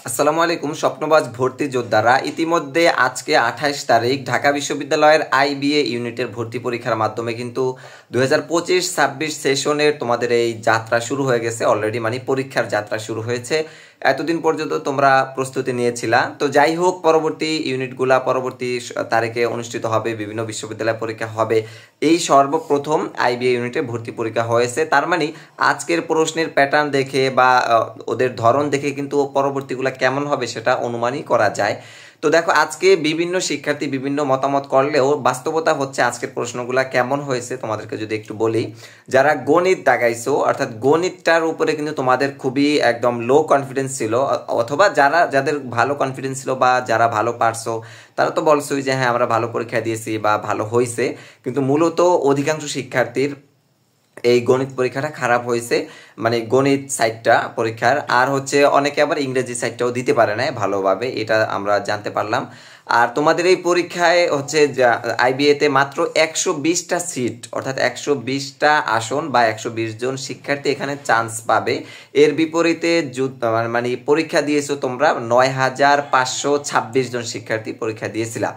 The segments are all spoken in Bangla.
আসসালামু আলাইকুম স্বপ্নবাজ ভর্তি যোদ্ধারা ইতিমধ্যে আজকে 28 তারিখ ঢাকা বিশ্ববিদ্যালয়ের আইবিএ ইউনিটের ভর্তি পরীক্ষার মাধ্যমে কিন্তু 2025-26 সেশনের তোমাদের এই যাত্রা শুরু হয়ে গেছে অলরেডি, মানে পরীক্ষার যাত্রা শুরু হয়েছে। এতদিন পর্যন্ত তোমরা প্রস্তুতি নিয়েছিলা, তো যাই হোক পরবর্তী ইউনিটগুলা পরবর্তী তারিখে অনুষ্ঠিত হবে, বিভিন্ন বিশ্ববিদ্যালয়ে পরীক্ষা হবে। এই সর্বপ্রথম আইবিএ ইউনিটে ভর্তি পরীক্ষা হয়েছে, তার মানে আজকের প্রশ্নের প্যাটার্ন দেখে বা ওদের ধরন দেখে কিন্তু পরবর্তীগুলা কেমন হবে সেটা অনুমানই করা যায়। তো দেখো আজকে বিভিন্ন শিক্ষার্থী বিভিন্ন মতামত করলেও বাস্তবতা হচ্ছে আজকের প্রশ্নগুলা কেমন হয়েছে তোমাদেরকে যদি একটু বলি। যারা গণিত দাগাইছো অর্থাৎ গণিতটার উপরে কিন্তু তোমাদের খুবই একদম লো কনফিডেন্স ছিল, অথবা যাদের ভালো কনফিডেন্স ছিল বা যারা ভালো পারছো তারা তো বলছোই যে হ্যাঁ আমরা ভালো পরীক্ষা দিয়েছি বা ভালো হয়েছে, কিন্তু মূলত অধিকাংশ শিক্ষার্থীর এই গণিত পরীক্ষাটা খারাপ হয়েছে, মানে গণিত সাইডটা পরীক্ষার। আর হচ্ছে অনেকে আবার ইংরেজি সাইডটাও দিতে পারে না ভালোভাবে, এটা আমরা জানতে পারলাম। আর তোমাদের এই পরীক্ষায় হচ্ছে আইবিএতে মাত্র 120টা সিট অর্থাৎ 120টা আসন বা 120 জন শিক্ষার্থী এখানে চান্স পাবে। এর বিপরীতে মানে পরীক্ষা দিয়েছো তোমরা 9526 জন শিক্ষার্থী পরীক্ষা দিয়েছিলা।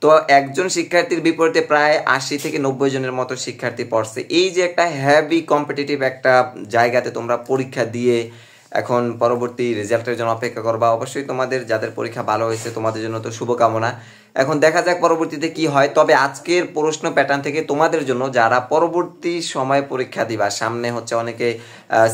তো একজন শিক্ষার্থীর বিপরীতে প্রায় 80 থেকে 90 জনের মতো শিক্ষার্থী পড়ছে। এই যে একটা হ্যাভি কম্পিটিটিভ একটা জায়গাতে তোমরা পরীক্ষা দিয়ে এখন পরবর্তী রেজাল্টের জন্য অপেক্ষা করবা। অবশ্যই তোমাদের যাদের পরীক্ষা ভালো হয়েছে তোমাদের জন্য তো শুভকামনা। এখন দেখা যাক পরবর্তীতে কি হয়। তবে আজকের প্রশ্ন প্যাটার্ন থেকে তোমাদের জন্য যারা পরবর্তী সময় পরীক্ষা দিবা, সামনে হচ্ছে অনেকে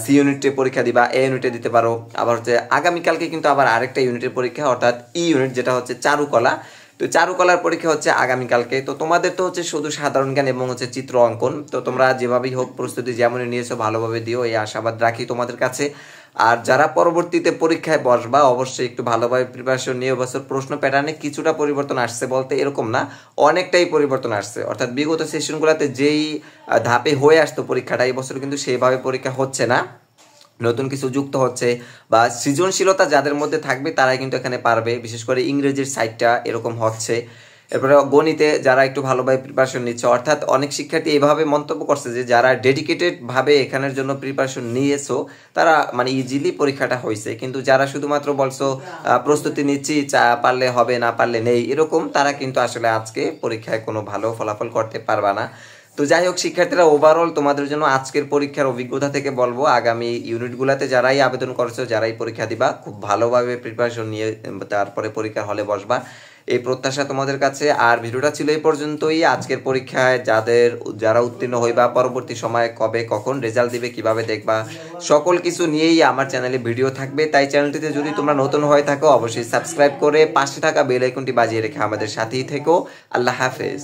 সি ইউনিটে পরীক্ষা দিবা, এ ইউনিটে দিতে পারো, আবার হচ্ছে আগামীকালকে কিন্তু আবার আরেকটা ইউনিটের পরীক্ষা অর্থাৎ ই ইউনিট, যেটা হচ্ছে চারুকলা। তো চারুকলার পরীক্ষা হচ্ছে আগামীকালকে। তো তোমাদের তো হচ্ছে শুধু সাধারণ জ্ঞান এবং হচ্ছে চিত্র অঙ্কন। তো তোমরা যেভাবেই হোক প্রস্তুতি যেমনই নিয়েছো ভালোভাবে দিও, এই আশাবাদ রাখি তোমাদের কাছে। আর যারা পরবর্তীতে পরীক্ষায় বসবা অবশ্যই একটু ভালোভাবে প্রিপারেশন নিয়ে বছর প্রশ্ন প্যাটার্নে কিছুটা পরিবর্তন আসছে বলতে এরকম না, অনেকটাই পরিবর্তন আসছে। অর্থাৎ বিগত সেশনগুলোতে যেই ধাপে হয়ে আসতো পরীক্ষাটা এই বছর কিন্তু সেইভাবে পরীক্ষা হচ্ছে না, নতুন কিছু যুক্ত হচ্ছে। বা সৃজনশীলতা যাদের মধ্যে থাকবে তারাই কিন্তু এখানে পারবে, বিশেষ করে ইংরেজির সাইডটা এরকম হচ্ছে। এরপরে গণিতে যারা একটু ভালোভাবে প্রিপারেশন নিচ্ছে, অর্থাৎ অনেক শিক্ষার্থী এইভাবে মন্তব্য করছে যে যারা ডেডিকেটেড ভাবে এখানের জন্য প্রিপারেশন নিয়েছো তারা মানে ইজিলি পরীক্ষাটা হয়েছে, কিন্তু যারা শুধুমাত্র বলছো প্রস্তুতি নিচ্ছি পারলে হবে না পারলে নেই এরকম, তারা কিন্তু আসলে আজকে পরীক্ষায় কোনো ভালো ফলাফল করতে পারবা না। তো যাই হোক শিক্ষার্থীরা, ওভারঅল তোমাদের জন্য আজকের পরীক্ষার অভিজ্ঞতা থেকে বলবো আগামী ইউনিটগুলোতে যারাই আবেদন করেছো, যারাই পরীক্ষা দিবা খুব ভালোভাবে প্রিপারেশন নিয়ে তারপরে পরীক্ষার হলে বসবা, এই প্রত্যাশা তোমাদের কাছে। আর ভিডিওটা ছিল এই পর্যন্তই। আজকের পরীক্ষায় যারা উত্তীর্ণ হইবা, পরবর্তী সময়ে কবে কখন রেজাল্ট দিবে, কিভাবে দেখবা, সকল কিছু নিয়েই আমার চ্যানেলে ভিডিও থাকবে। তাই চ্যানেলটিতে যদি তোমরা নতুন হয়ে থাকো অবশ্যই সাবস্ক্রাইব করে পাশে থাকা বেল আইকনটি বাজিয়ে রেখে আমাদের সাথেই থেকো। আল্লাহ হাফেজ।